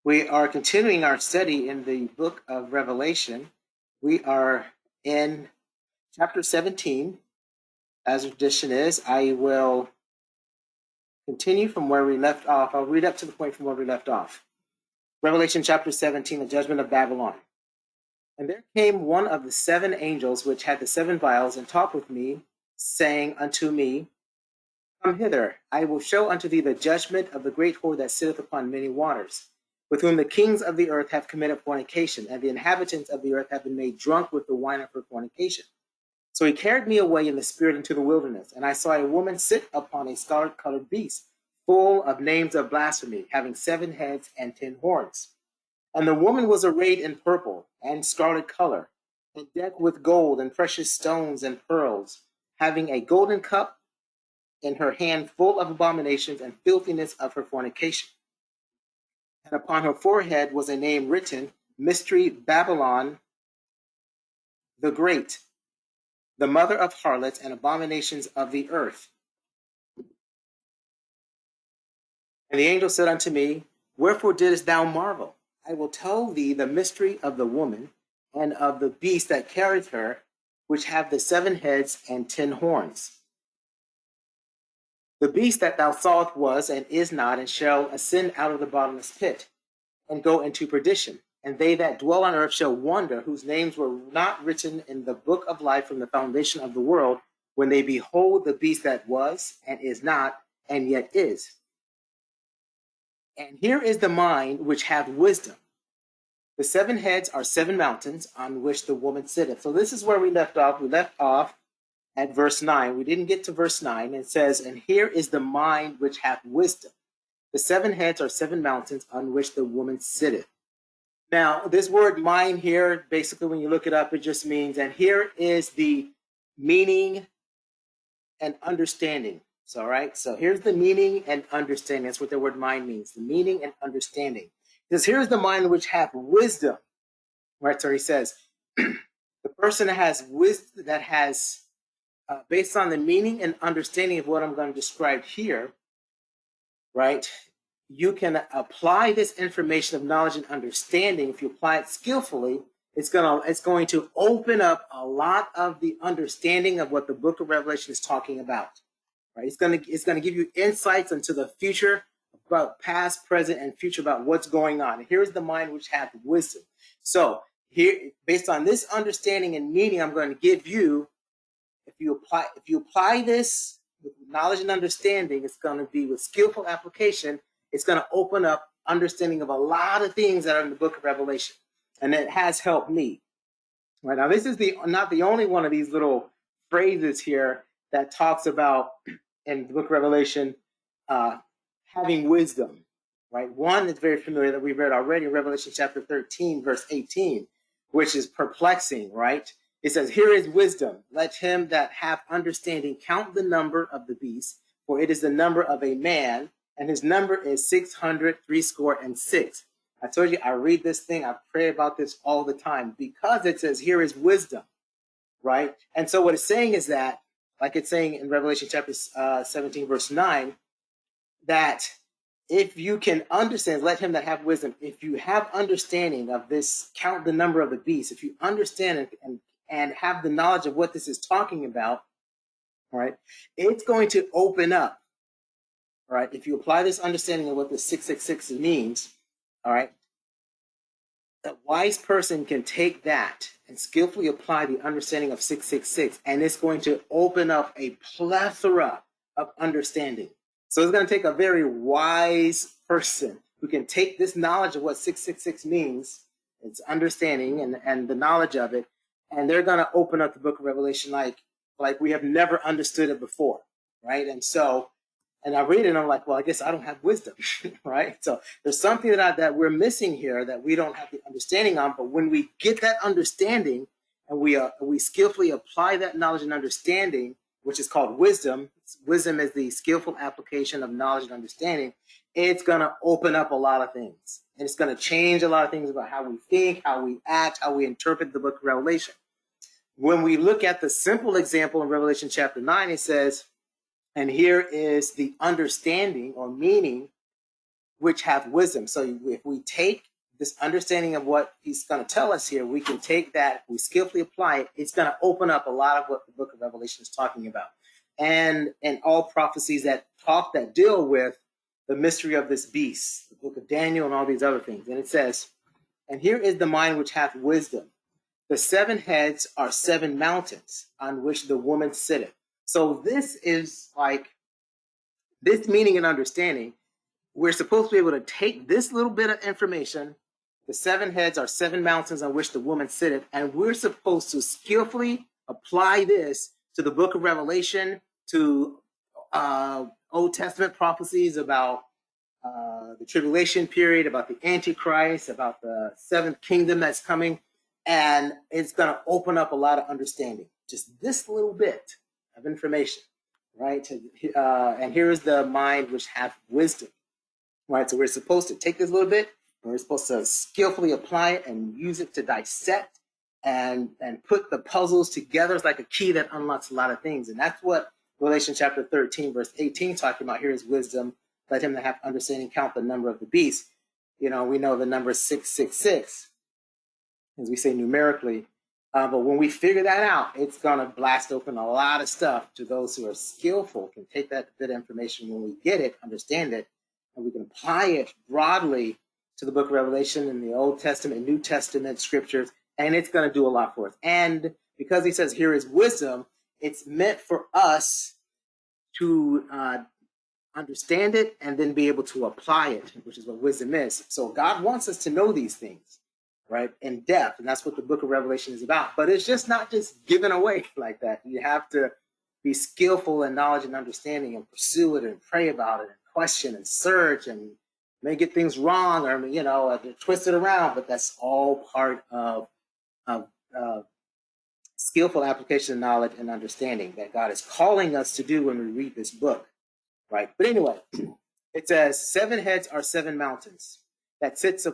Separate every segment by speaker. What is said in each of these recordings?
Speaker 1: We are continuing our study in the book of Revelation. We are in chapter 17. As tradition is, I will continue from where we left off. I'll read up to the point from where we left off. Revelation chapter 17, the judgment of Babylon. And there came one of the seven angels which had the seven vials, and talked with me, saying unto me, Come hither, I will show unto thee the judgment of the great whore that sitteth upon many waters, with whom the kings of the earth have committed fornication, and the inhabitants of the earth have been made drunk with the wine of her fornication. So he carried me away in the spirit into the wilderness, and I saw a woman sit upon a scarlet-colored beast, full of names of blasphemy, having 7 heads and 10 horns. And the woman was arrayed in purple and scarlet color, and decked with gold and precious stones and pearls, having a golden cup in her hand full of abominations and filthiness of her fornication. And upon her forehead was a name written, Mystery Babylon the Great, the mother of harlots and abominations of the earth. And the angel said unto me, Wherefore didst thou marvel? I will tell thee the mystery of the woman and of the beast that carrieth her, which have the 7 heads and 10 horns. The beast that thou sawest was and is not, and shall ascend out of the bottomless pit, and go into perdition. And they that dwell on earth shall wonder, whose names were not written in the book of life from the foundation of the world, when they behold the beast that was, and is not, and yet is. And here is the mind which hath wisdom. The 7 heads are 7 mountains on which the woman sitteth. So this is where we left off. We left off at verse 9. We didn't get to verse 9. It says, And here is the mind which hath wisdom. The 7 heads are 7 mountains on which the woman sitteth. Now, this word mind here, basically when you look it up, it just means, and here is the meaning and understanding. So, all right, so here's the meaning and understanding. That's what the word mind means, the meaning and understanding. Because here's the mind which hath wisdom. Right, so he says, the person that has wisdom, that has, based on the meaning and understanding of what I'm going to describe here, right, you can apply this information of knowledge and understanding. If you apply it skillfully, it's going to open up a lot of the understanding of what the book of Revelation is talking about. Right? It's going to give you insights into the future, about past, present, and future, about what's going on. And here's the mind which hath wisdom. So here, based on this understanding and meaning, I'm going to give you, if you apply this with knowledge and understanding, it's going to be with skillful application. It's going to open up understanding of a lot of things that are in the book of Revelation. And it has helped me. Right now, this is not the only one of these little phrases here that talks about, in the book of Revelation, having wisdom. Right? One that's very familiar that we read already in Revelation chapter 13, verse 18, which is perplexing, right? It says, Here is wisdom. Let him that hath understanding count the number of the beast, for it is the number of a man, and his number is 666. I told you, I read this thing, I pray about this all the time, because it says, here is wisdom, right? And so what it's saying is that, like it's saying in Revelation chapter 17, verse 9, that if you can understand, let him that have wisdom, if you have understanding of this, count the number of the beast, if you understand and have the knowledge of what this is talking about, right, it's going to open up. All right, if you apply this understanding of what the 666 means, all right, a wise person can take that and skillfully apply the understanding of 666, and it's going to open up a plethora of understanding. So it's going to take a very wise person who can take this knowledge of what 666 means, its understanding and the knowledge of it, and they're going to open up the book of Revelation like we have never understood it before, right? And I read it and I'm like, well, I guess I don't have wisdom, right? So there's something that we're missing here that we don't have the understanding on. But when we get that understanding and we skillfully apply that knowledge and understanding, which is called wisdom. Wisdom is the skillful application of knowledge and understanding. It's going to open up a lot of things. And it's going to change a lot of things about how we think, how we act, how we interpret the book of Revelation. When we look at the simple example in Revelation chapter 9, it says, and here is the understanding or meaning which have wisdom. So if we take this understanding of what he's going to tell us here, we can take that, we skillfully apply it, it's going to open up a lot of what the book of Revelation is talking about. And all prophecies that deal with the mystery of this beast, the book of Daniel and all these other things. And it says, and here is the mind which hath wisdom. The 7 heads are 7 mountains on which the woman sitteth. So this is like, this meaning and understanding, we're supposed to be able to take this little bit of information. The 7 heads are 7 mountains on which the woman sitteth, and we're supposed to skillfully apply this to the book of Revelation, to Old Testament prophecies about the tribulation period, about the Antichrist, about the 7th kingdom that's coming, and it's going to open up a lot of understanding. Just this little bit of information, right? And here is the mind which hath wisdom, right? So we're supposed to take this little bit, and we're supposed to skillfully apply it and use it to dissect and put the puzzles together. It's like a key that unlocks a lot of things. And that's what Revelation chapter 13, verse 18 talking about. Here is wisdom. Let him that have understanding count the number of the beast. You know, we know the number 666, as we say numerically. But when we figure that out, it's going to blast open a lot of stuff to those who are skillful, can take that bit of information when we get it, understand it, and we can apply it broadly to the book of Revelation in the Old Testament and New Testament scriptures, and it's going to do a lot for us. And because he says here is wisdom, it's meant for us to understand it and then be able to apply it, which is what wisdom is. So God wants us to know these things, right, in depth, and that's what the book of Revelation is about. But it's just not just given away like that. You have to be skillful in knowledge and understanding and pursue it and pray about it and question and search and may get things wrong or, you know, twist it around, but that's all part of skillful application of knowledge and understanding that God is calling us to do when we read this book, right? But anyway, it says 7 heads are 7 mountains that sits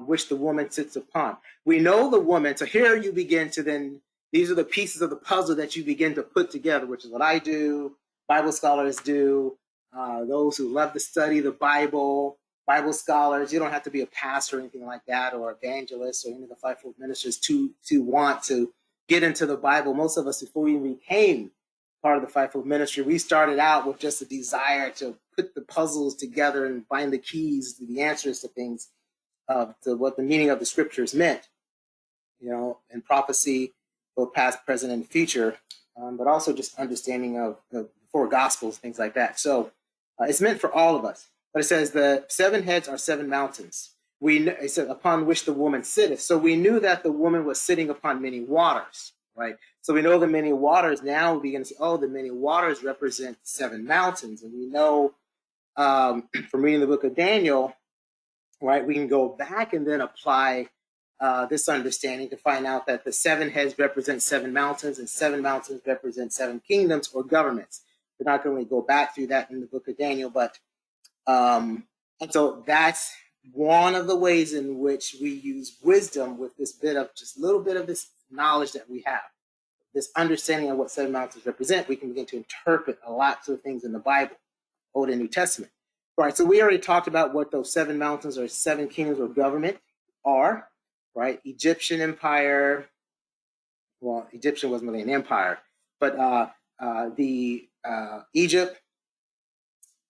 Speaker 1: which the woman sits upon. We know the woman, so here you begin to then, these are the pieces of the puzzle that you begin to put together, which is what I do, Bible scholars do, those who love to study the Bible scholars. You don't have to be a pastor or anything like that, or evangelist or any of the fivefold ministers to want to get into the Bible. Most of us, before we became part of the fivefold ministry, we started out with just a desire to put the puzzles together and find the keys to the answers to things, to what the meaning of the scriptures meant, you know, and prophecy, both past, present, and future, but also just understanding of the 4 gospels, things like that. So it's meant for all of us. But it says the 7 heads are 7 mountains. It said upon which the woman sitteth. So we knew that the woman was sitting upon many waters, right? So we know the many waters. Now we begin to say, oh, the many waters represent 7 mountains. And we know from reading the book of Daniel, right, we can go back and then apply this understanding to find out that the 7 heads represent 7 mountains, and 7 mountains represent 7 kingdoms or governments. We're not going to go back through that in the book of Daniel, but and so that's one of the ways in which we use wisdom with this bit of just a little bit of this knowledge that we have, this understanding of what 7 mountains represent. We can begin to interpret a lot of things in the Bible, Old and New Testament. All right, so we already talked about what those 7 mountains or 7 kingdoms or government are, right? Egyptian empire. Well, Egyptian wasn't really an empire, but Egypt,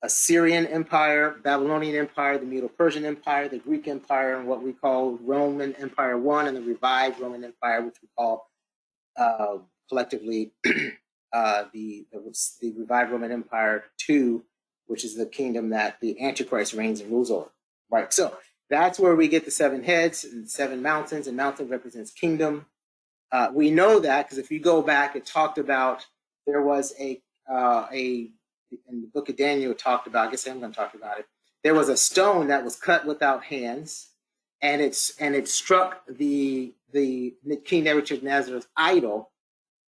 Speaker 1: Assyrian Empire, Babylonian Empire, the Medo-Persian Empire, the Greek Empire, and what we call Roman Empire I, and the revived Roman Empire, which we call collectively the revived Roman Empire II, which is the kingdom that the Antichrist reigns and rules over. Right. So that's where we get the 7 heads and 7 mountains, and mountain represents kingdom. We know that because if you go back, it talked about there was a in the book of Daniel talked about, I guess I'm going to talk about it. There was a stone that was cut without hands, and it struck the King Nebuchadnezzar's idol,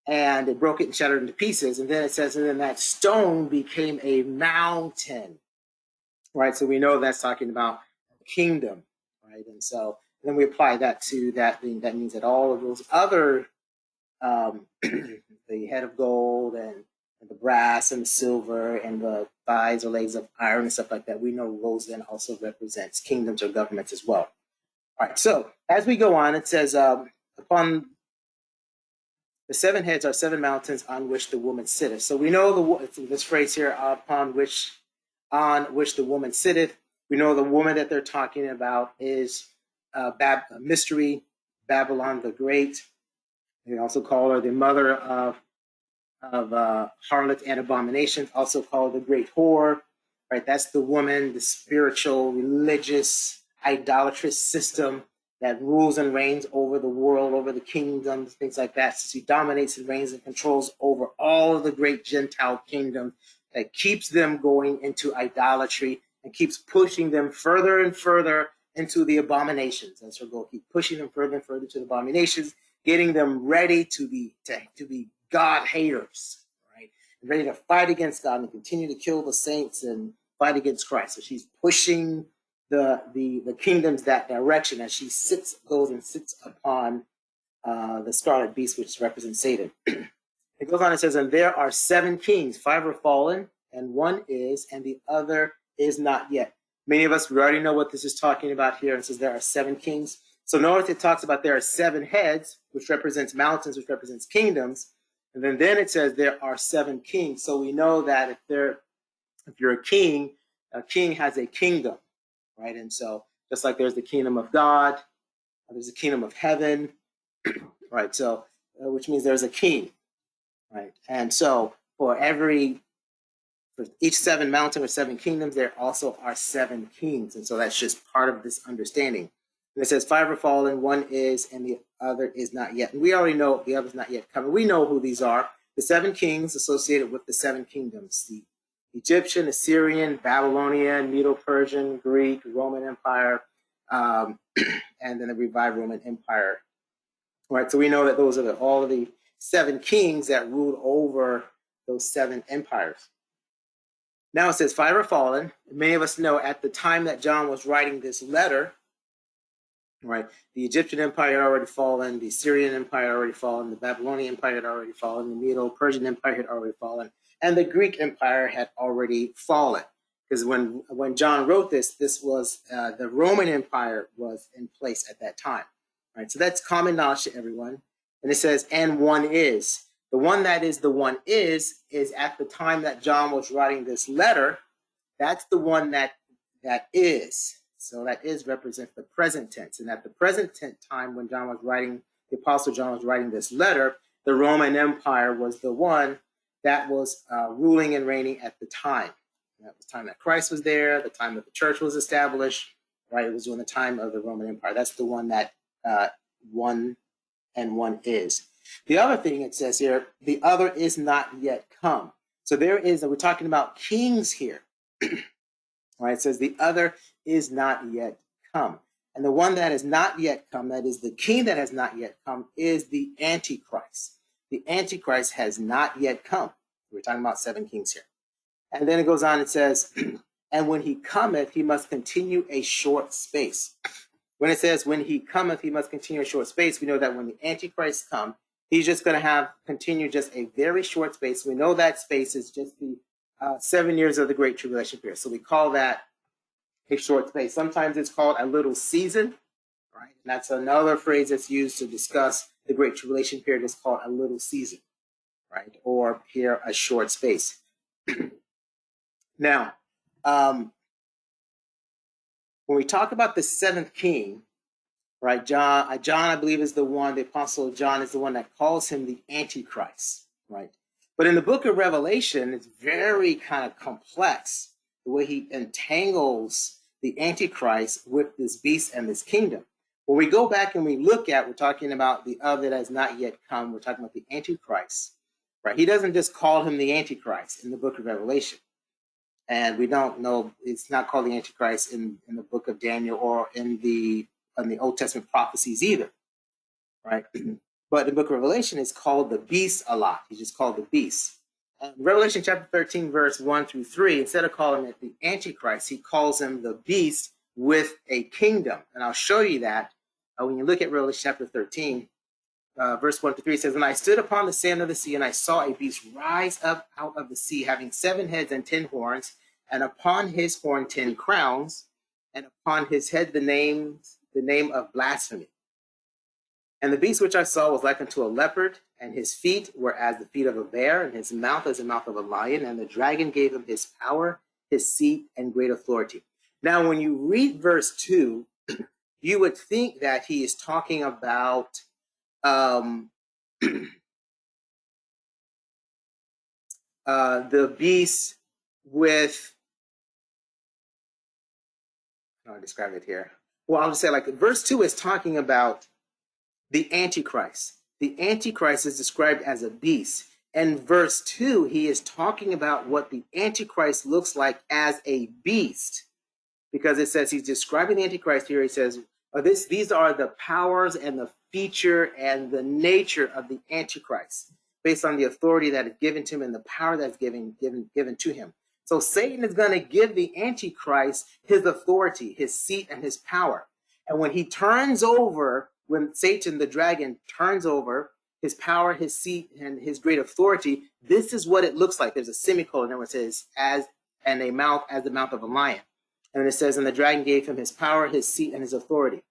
Speaker 1: and it broke it and shattered into pieces. And then it says, and then that stone became a mountain, right? So we know that's talking about kingdom, right? And so then we apply that to that thing. That means that all of those other, the head of gold and and the brass and the silver and the thighs or legs of iron and stuff like that. We know rose then also represents kingdoms or governments as well. All right, so as we go on, it says, upon the 7 heads are 7 mountains on which the woman sitteth. So we know this phrase here, on which the woman sitteth. We know the woman that they're talking about is mystery, Babylon the Great. They also call her the mother of harlots and abominations, also called the great whore. Right, that's the woman, the spiritual, religious, idolatrous system that rules and reigns over the world, over the kingdoms, things like that. So she dominates and reigns and controls over all of the great Gentile kingdoms, that keeps them going into idolatry and keeps pushing them further and further into the abominations. That's her goal. Keep pushing them further and further to the abominations, getting them ready to be God haters, right? And ready to fight against God and continue to kill the saints and fight against Christ. So she's pushing the kingdoms that direction as she goes and sits upon the scarlet beast, which represents Satan. It goes on and says, and there are 7 kings, 5 are fallen, and 1 is, and the other is not yet. Many of us, we already know what this is talking about here. It says there are 7 kings. So notice it talks about there are 7 heads, which represents mountains, which represents kingdoms. And then it says there are 7 kings. So we know that if you're a king has a kingdom, right? And so just like there's the kingdom of God, there's the kingdom of heaven, right? So which means there's a king, right? And so for each 7 mountain or 7 kingdoms, there also are 7 kings. And so that's just part of this understanding. And it says 5 are fallen, 1 is, and the other is not yet. And we already know the other is not yet coming. We know who these are. The 7 kings associated with the 7 kingdoms, the Egyptian, Assyrian, Babylonian, Medo-Persian, Greek, Roman Empire, and then the revived Roman Empire. All right, so we know that those are all of the 7 kings that ruled over those 7 empires. Now it says 5 are fallen. Many of us know at the time that John was writing this letter, right, the Egyptian Empire had already fallen, the Assyrian Empire had already fallen, the Babylonian Empire had already fallen, the Medo-Persian Empire had already fallen, and the Greek Empire had already fallen. Because when John wrote this was the Roman Empire was in place at that time. Right, so that's common knowledge to everyone. And it says, and 1 is. The one that is the one is at the time that John was writing this letter. That's the one that is. So that is represents the present tense. And at the present tense time when John was writing, the Apostle John was writing this letter, the Roman Empire was the one that was ruling and reigning at the time. And that was the time that Christ was there, the time that the church was established, right? It was during the time of the Roman Empire. That's the one that 1 and 1 is. The other thing it says here, the other is not yet come. So we're talking about kings here. Right? It says the other is not yet come. And the one that has not yet come, that is the king that has not yet come, is the Antichrist. The Antichrist has not yet come. We're talking about 7 kings here. And then it goes on, it says, and when he cometh, he must continue a short space. When it says, when he cometh, he must continue a short space, we know that when the Antichrist comes, he's just going to continue just a very short space. We know that space is just the 7 years of the Great Tribulation period. So we call that a short space. Sometimes it's called a little season, right? And that's another phrase that's used to discuss the Great Tribulation period. Is called a little season, right? Or here, a short space. Now, when we talk about the 7th king, right? John, I believe, is the one, the Apostle John is the one that calls him the Antichrist, right? But in the book of Revelation, it's very kind of complex, the way he entangles the Antichrist with this beast and this kingdom. When we go back and we look at, we're talking about the other that has not yet come, we're talking about the Antichrist, right? He doesn't just call him the Antichrist in the book of Revelation. And we don't know, it's not called the Antichrist in the book of Daniel or in the Old Testament prophecies either, right? But the book of Revelation is called the beast a lot. He's just called the beast. Revelation chapter 13, verse 1 through 3, instead of calling it the Antichrist, he calls him the beast with a kingdom. And I'll show you that when you look at Revelation chapter 13, verse 1 to 3 says, and I stood upon the sand of the sea, and I saw a beast rise up out of the sea, having 7 heads and 10 horns, and upon his horn 10 crowns, and upon his head the name of blasphemy. And the beast which I saw was like unto a leopard, and his feet were as the feet of a bear, and his mouth as the mouth of a lion. And the dragon gave him his power, his seat, and great authority. Now, when you read verse 2, you would think that he is talking about the beast with, how do I describe it here? Well, I'll just say, like, verse 2 is talking about the Antichrist. The Antichrist is described as a beast. And verse 2, he is talking about what the Antichrist looks like as a beast. Because it says he's describing the Antichrist here. He says, these are the powers and the feature and the nature of the Antichrist, based on the authority that is given to him and the power that's given to him. So Satan is going to give the Antichrist his authority, his seat, and his power. And when he turns over, when Satan, the dragon, turns over his power, his seat, and his great authority, this is what it looks like. There's a semicolon there where it says, as the mouth of a lion. And it says, and the dragon gave him his power, his seat, and his authority.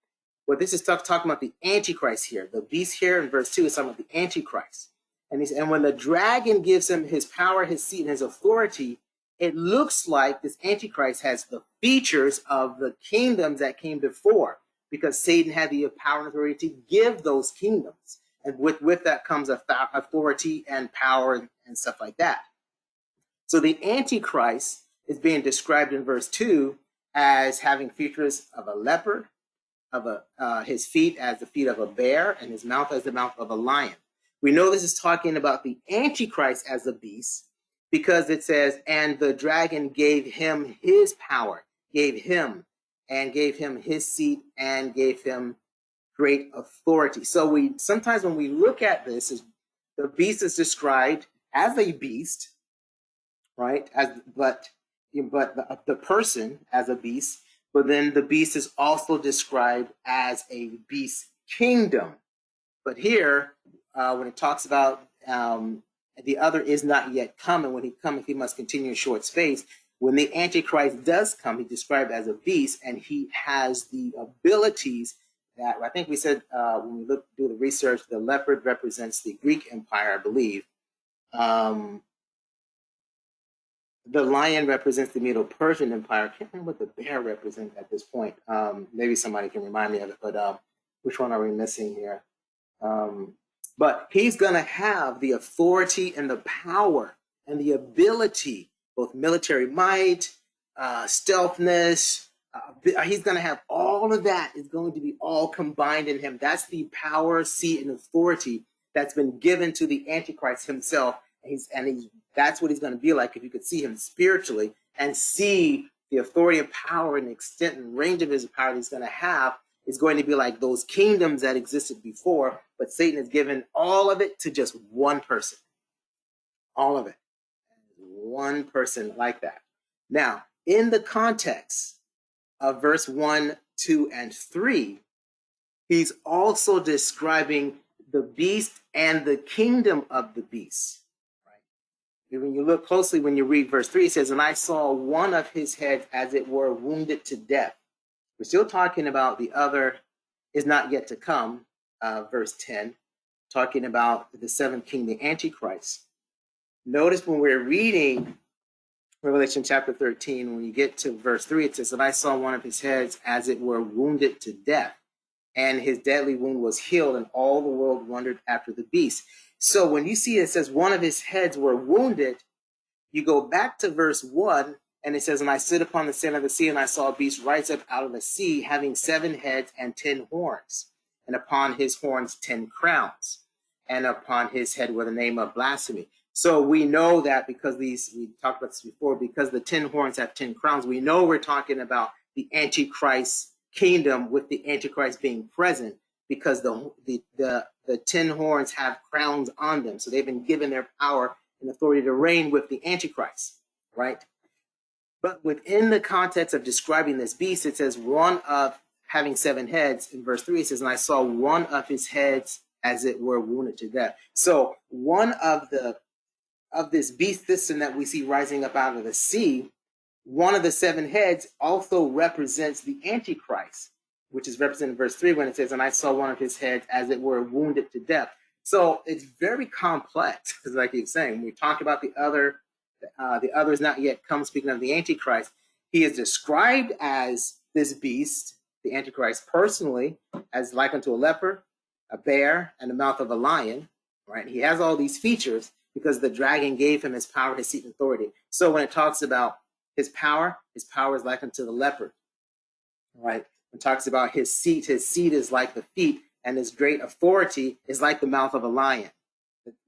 Speaker 1: Well, this is talking about the Antichrist here. The beast here in verse 2 is talking about the Antichrist. And when the dragon gives him his power, his seat, and his authority, it looks like this Antichrist has the features of the kingdoms that came before, because Satan had the power and authority to give those kingdoms. And with that comes authority and power and stuff like that. So the Antichrist is being described in verse 2 as having features of a leopard, of his feet as the feet of a bear, and his mouth as the mouth of a lion. We know this is talking about the Antichrist as a beast, because it says, and the dragon gave him his power, gave him his seat, and gave him great authority. So sometimes when we look at this, the beast is described as a beast, right? But the person as a beast, but then the beast is also described as a beast kingdom. But here, when it talks about the other is not yet come, and when he cometh, he must continue in short space. When the Antichrist does come, he's described as a beast, and he has the abilities that I think we said when we do the research, the leopard represents the Greek Empire, I believe. The lion represents the Medo-Persian Empire. I can't remember what the bear represents at this point. Maybe somebody can remind me of it, but which one are we missing here? But he's going to have the authority and the power and the ability, both military might, stealthness. He's going to have all of that is going to be all combined in him. That's the power, seat, and authority that's been given to the Antichrist himself. That's what he's going to be like if you could see him spiritually and see the authority and power and extent and range of his power that he's going to have. Is going to be like those kingdoms that existed before, but Satan has given all of it to just one person. All of it. One person like that. Now, in the context of verse 1, 2, and 3, he's also describing the beast and the kingdom of the beast. Right? When you look closely, when you read verse 3, it says, and I saw one of his heads as it were wounded to death. We're still talking about the other is not yet to come, verse 10, talking about the seventh king, the Antichrist. Notice when we're reading Revelation chapter 13, when you get to verse 3, it says, and I saw one of his heads as it were wounded to death, and his deadly wound was healed, and all the world wondered after the beast. So when you see it says one of his heads were wounded, you go back to verse 1, and it says, and I stood upon the sand of the sea, and I saw a beast rise up out of the sea, having 7 heads and 10 horns, and upon his horns 10 crowns, and upon his head were the name of blasphemy. So we know that because we talked about this before, because the 10 horns have 10 crowns, we know we're talking about the Antichrist kingdom with the Antichrist being present, because the 10 horns have crowns on them. So they've been given their power and authority to reign with the Antichrist, right? But within the context of describing this beast, it says one of having 7 heads. In verse 3, it says, and I saw one of his heads as it were wounded to death. So one of this beast system that we see rising up out of the sea, one of the seven heads also represents the Antichrist, which is represented in verse 3 when it says, and I saw one of his heads as it were wounded to death. So it's very complex, because like he's saying, when we talk about the other is not yet come, speaking of the Antichrist, he is described as this beast, the Antichrist, personally, as likened to a leopard, a bear, and the mouth of a lion, right? He has all these features because the dragon gave him his power, his seat, and authority. So when it talks about his power is likened to the leopard, right? When it talks about his seat is like the feet, and his great authority is like the mouth of a lion.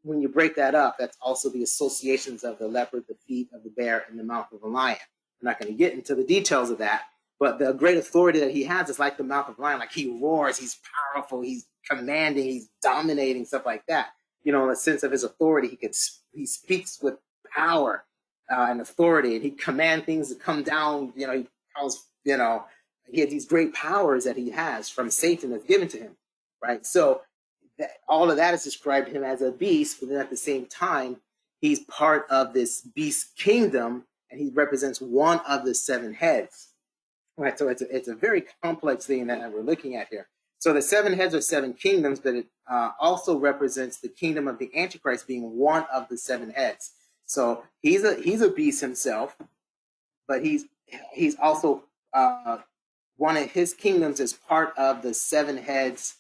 Speaker 1: When you break that up, that's also the associations of the leopard, the feet of the bear, and the mouth of a lion. I'm not going to get into the details of that, but the great authority that he has is like the mouth of a lion. Like he roars, he's powerful, he's commanding, he's dominating, stuff like that. You know, in the sense of his authority, he speaks with power and authority, and he commands things to come down. You know, he calls, he has these great powers that he has from Satan that's given to him, right? So all of that is described him as a beast, but then at the same time, he's part of this beast kingdom, and he represents one of the seven heads, right? So it's a very complex thing that we're looking at here. So the seven heads are seven kingdoms, but it also represents the kingdom of the Antichrist being one of the seven heads. So he's a beast himself, but he's also one of his kingdoms is part of the seven heads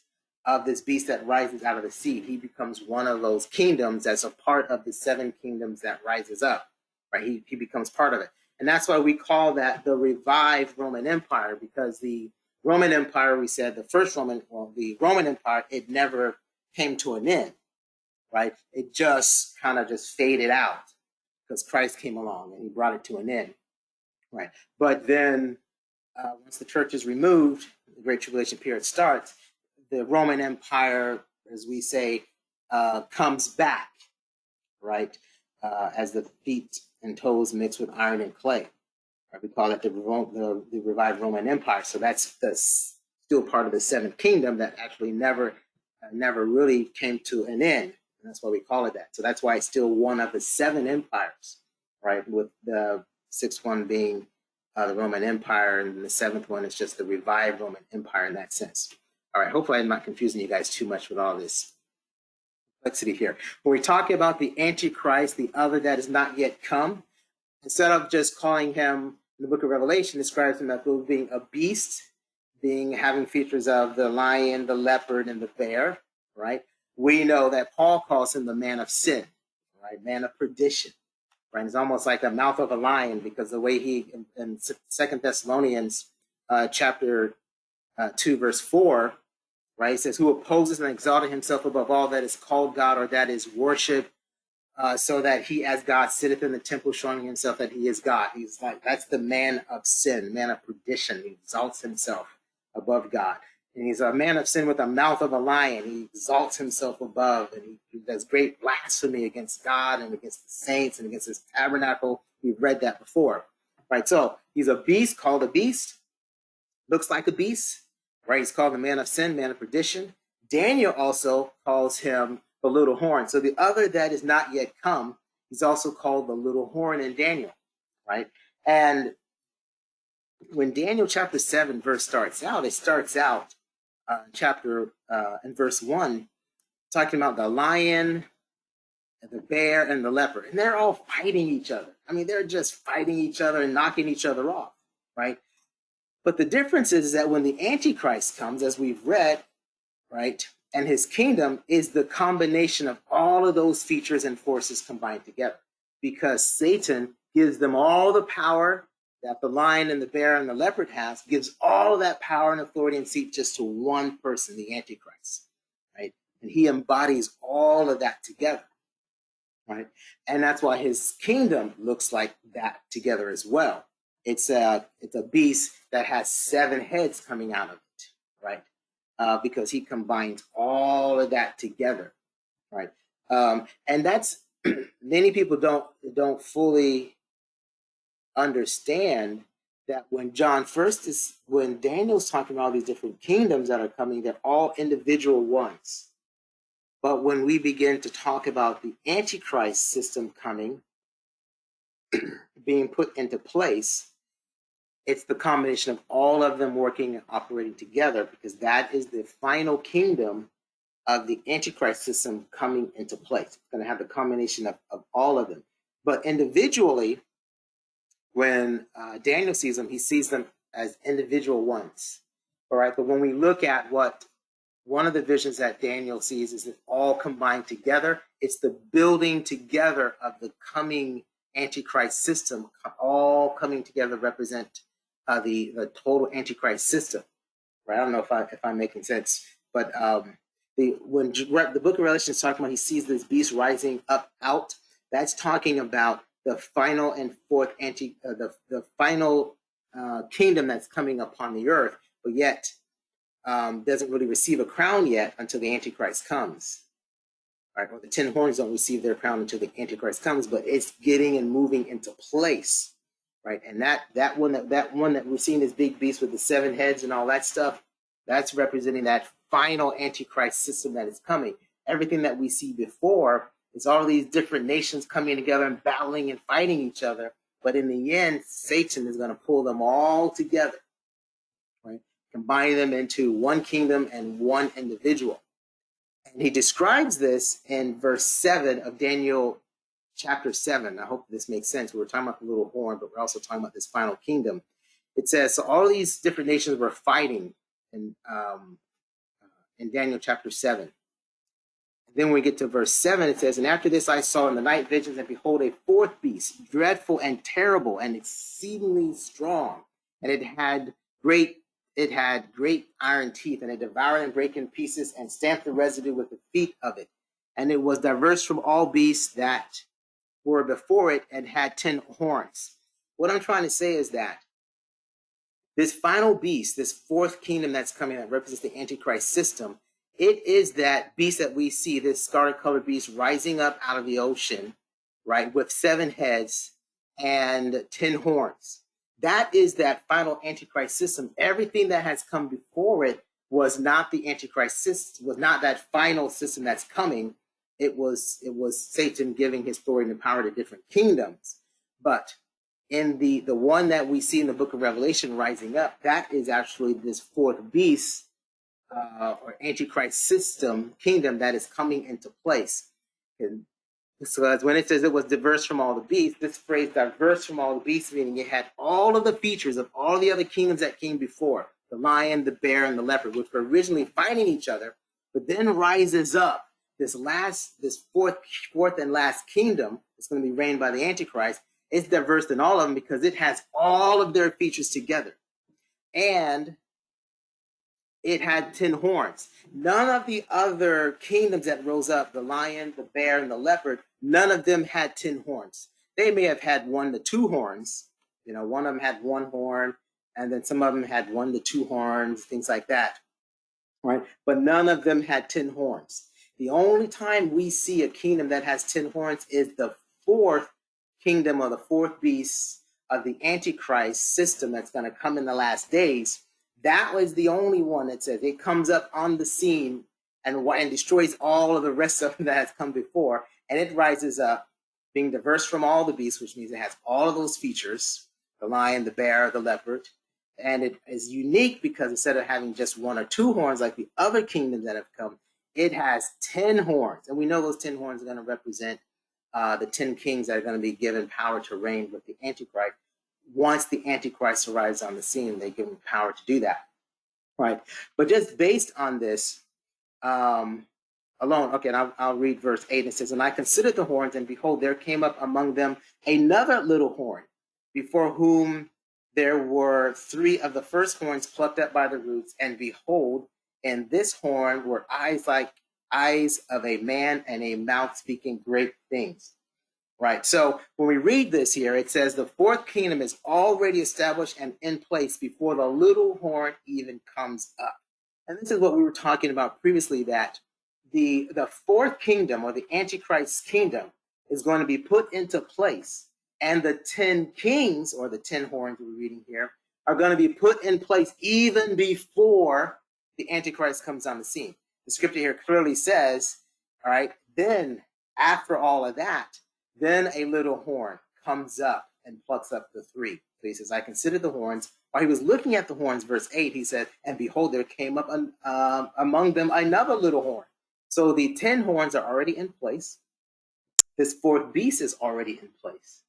Speaker 1: of this beast that rises out of the sea. He becomes one of those kingdoms as a part of the seven kingdoms that rises up, right? He becomes part of it. And that's why we call that the revived Roman Empire, because the Roman Empire, we said the Roman Empire, it never came to an end, right? It just kind of just faded out because Christ came along and he brought it to an end, right? But then once the church is removed, the Great Tribulation period starts, the Roman Empire, as we say, comes back, right? As the feet and toes mix with iron and clay. Right? We call it the revived Roman Empire. So that's still part of the seventh kingdom that actually never really came to an end. And that's why we call it that. So that's why it's still one of the seven empires, right? With the sixth one being the Roman Empire, and the seventh one is just the revived Roman Empire in that sense. All right, hopefully I'm not confusing you guys too much with all this complexity here. When we talk about the Antichrist, the other that is not yet come, instead of just calling him, in the book of Revelation, describes him as being a beast, having features of the lion, the leopard, and the bear, right? We know that Paul calls him the man of sin, right? Man of perdition, right? It's almost like the mouth of a lion, because the way he, in 2 Thessalonians chapter 2, verse 4, right? It says, who opposes and exalted himself above all that is called God or that is worship, so that he as God sitteth in the temple, showing himself that he is God. He's like, that's the man of sin, man of perdition. He exalts himself above God. And he's a man of sin with a mouth of a lion. He exalts himself above, and he does great blasphemy against God and against the saints and against his tabernacle. We've read that before, right? So he's a beast, called a beast, looks like a beast, right? He's called the man of sin, man of perdition. Daniel also calls him the little horn. So the other that is not yet come, he's also called the little horn in Daniel, right? And when Daniel chapter 7 verse starts out, it starts out in verse 1, talking about the lion, and the bear, and the leopard. And they're all fighting each other. I mean, they're just fighting each other and knocking each other off, right? But the difference is that when the Antichrist comes, as we've read, right, and his kingdom is the combination of all of those features and forces combined together, because Satan gives them all the power that the lion and the bear and the leopard has, gives all of that power and authority and seat just to one person, the Antichrist, right? And he embodies all of that together, right? And that's why his kingdom looks like that together as well. It's a beast that has seven heads coming out of it, right? Because he combines all of that together, right? And that's many people don't fully understand that when when Daniel's talking about all these different kingdoms that are coming, they're all individual ones, But when we begin to talk about the Antichrist system coming, being put into place, it's the combination of all of them working and operating together, because that is the final kingdom of the Antichrist system coming into place. It's going to have the combination of all of them. But individually, when Daniel sees them, he sees them as individual ones. All right. But when we look at what one of the visions that Daniel sees is it all combined together. It's the building together of the coming Antichrist system, all coming together to represent the total Antichrist system. Right? I don't know if I'm making sense, but when the book of Revelation is talking about he sees this beast rising up out, that's talking about the final and fourth the final kingdom that's coming upon the earth, but yet doesn't really receive a crown yet until the Antichrist comes. Right? Or the 10 horns don't receive their crown until the Antichrist comes, but it's getting and moving into place. Right? And that one that we're seeing, this big beast with the 7 heads and all that stuff, that's representing that final Antichrist system that is coming. Everything that we see before is all these different nations coming together and battling and fighting each other. But in the end, Satan is going to pull them all together, right? Combine them into one kingdom and one individual. And he describes this in verse 7 of Daniel chapter 7. I hope this makes sense. We were talking about the little horn, but we're also talking about this final kingdom. It says, so all these different nations were fighting in Daniel chapter 7. And then when we get to verse 7, it says, and after this I saw in the night visions, and behold, a fourth beast, dreadful and terrible and exceedingly strong. And it had great iron teeth, and it devoured and brake in pieces and stamped the residue with the feet of it. And it was diverse from all beasts that were before it, and had 10 horns. What I'm trying to say is that this final beast, this fourth kingdom that's coming that represents the Antichrist system, it is that beast that we see, this scarlet colored beast rising up out of the ocean, right, with 7 heads and 10 horns. That is that final Antichrist system. Everything that has come before it was not the Antichrist system, was not that final system that's coming. It was Satan giving his authority and power to different kingdoms. But in the one that we see in the book of Revelation rising up, that is actually this fourth beast or Antichrist system kingdom that is coming into place. And so as when it says it was diverse from all the beasts, this phrase diverse from all the beasts, meaning it had all of the features of all the other kingdoms that came before, the lion, the bear, and the leopard, which were originally fighting each other, but then rises up this fourth and last kingdom that's going to be reigned by the Antichrist. It's diverse than all of them because it has all of their features together. And it had 10 horns. None of the other kingdoms that rose up, the lion, the bear, and the leopard, none of them had 10 horns. They may have had 1 to 2 horns. You know, one of them had 1 horn, and then some of them had 1 to 2 horns, things like that. Right? But none of them had 10 horns. The only time we see a kingdom that has 10 horns is the fourth kingdom or the fourth beast of the Antichrist system that's going to come in the last days. That was the only one that says it comes up on the scene and destroys all of the rest of them that has come before. And it rises up being diverse from all the beasts, which means it has all of those features, the lion, the bear, the leopard. And it is unique because instead of having just 1 or 2 horns like the other kingdoms that have come, it has 10 horns. And we know those 10 horns are going to represent the 10 kings that are going to be given power to reign with the Antichrist. Once the Antichrist arrives on the scene, they give him power to do that. Right? But just based on this alone, okay, and I'll read verse 8. It says, and I considered the horns, and behold, there came up among them another little horn, before whom there were 3 of the first horns plucked up by the roots, and behold, in this horn were eyes like eyes of a man, and a mouth speaking great things. Right. So when we read this here, it says the fourth kingdom is already established and in place before the little horn even comes up. And this is what we were talking about previously, that the fourth kingdom or the Antichrist kingdom is going to be put into place. And the 10 kings or the 10 horns we're reading here are going to be put in place even before the Antichrist comes on the scene. The scripture here clearly says All right. Then after all of that, then a little horn comes up and plucks up the three. So he says, I considered the horns. While he was looking at the horns, verse 8, he said, and behold, there came up among them another little horn. So the 10 horns are already in place. This fourth beast is already in place.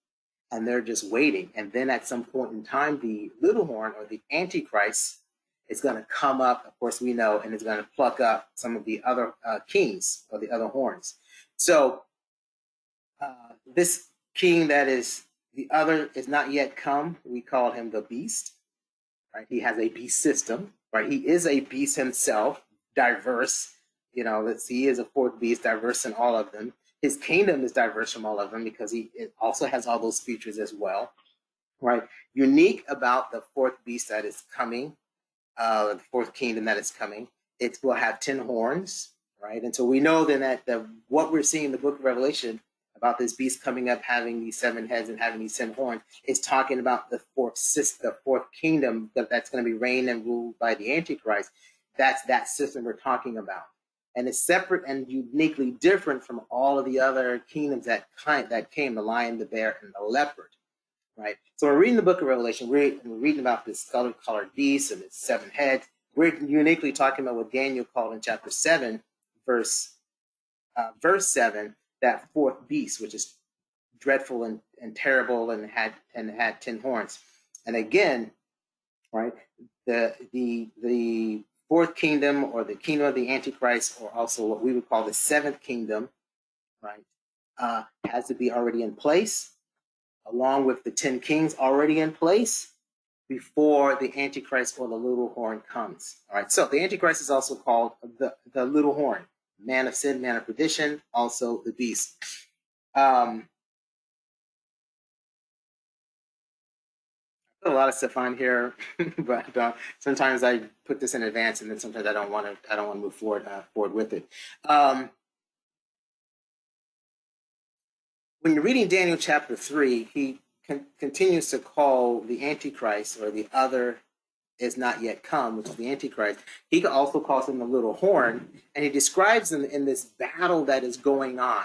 Speaker 1: And they're just waiting. And then at some point in time, the little horn or the Antichrist is going to come up, of course, we know, and is going to pluck up some of the other kings or the other horns. So this king that is the other is not yet come. We call him the beast. Right? He has a beast system. Right? He is a beast himself, diverse. You know, let's see, he is a fourth beast, diverse in all of them. His kingdom is diverse from all of them because it also has all those features as well. Right? Unique about the fourth beast that is coming, the fourth kingdom that is coming, it will have 10 horns. Right? And so we know then that what we're seeing in the book of Revelation about this beast coming up, having these 7 heads and having these 10 horns, is talking about the fourth kingdom that's going to be reigned and ruled by the Antichrist. That's that system we're talking about. And it's separate and uniquely different from all of the other kingdoms that came, the lion, the bear, and the leopard. Right? So we're reading the book of Revelation. We're reading about this colored beast and its 7 heads. We're uniquely talking about what Daniel called in chapter 7, verse 7, that fourth beast, which is dreadful and terrible and had 10 horns. And again, right, the fourth kingdom or the kingdom of the Antichrist, or also what we would call the 7th kingdom, right, has to be already in place, along with the 10 kings already in place before the Antichrist or the little horn comes. All right, so the Antichrist is also called the little horn, man of sin, man of perdition, also the beast. I put a lot of stuff on here, but sometimes I put this in advance, and then sometimes I don't want to move forward with it. When you're reading Daniel chapter 3, he continues to call the Antichrist, or the other is not yet come, which is the Antichrist. He also calls him the little horn, and he describes him in this battle that is going on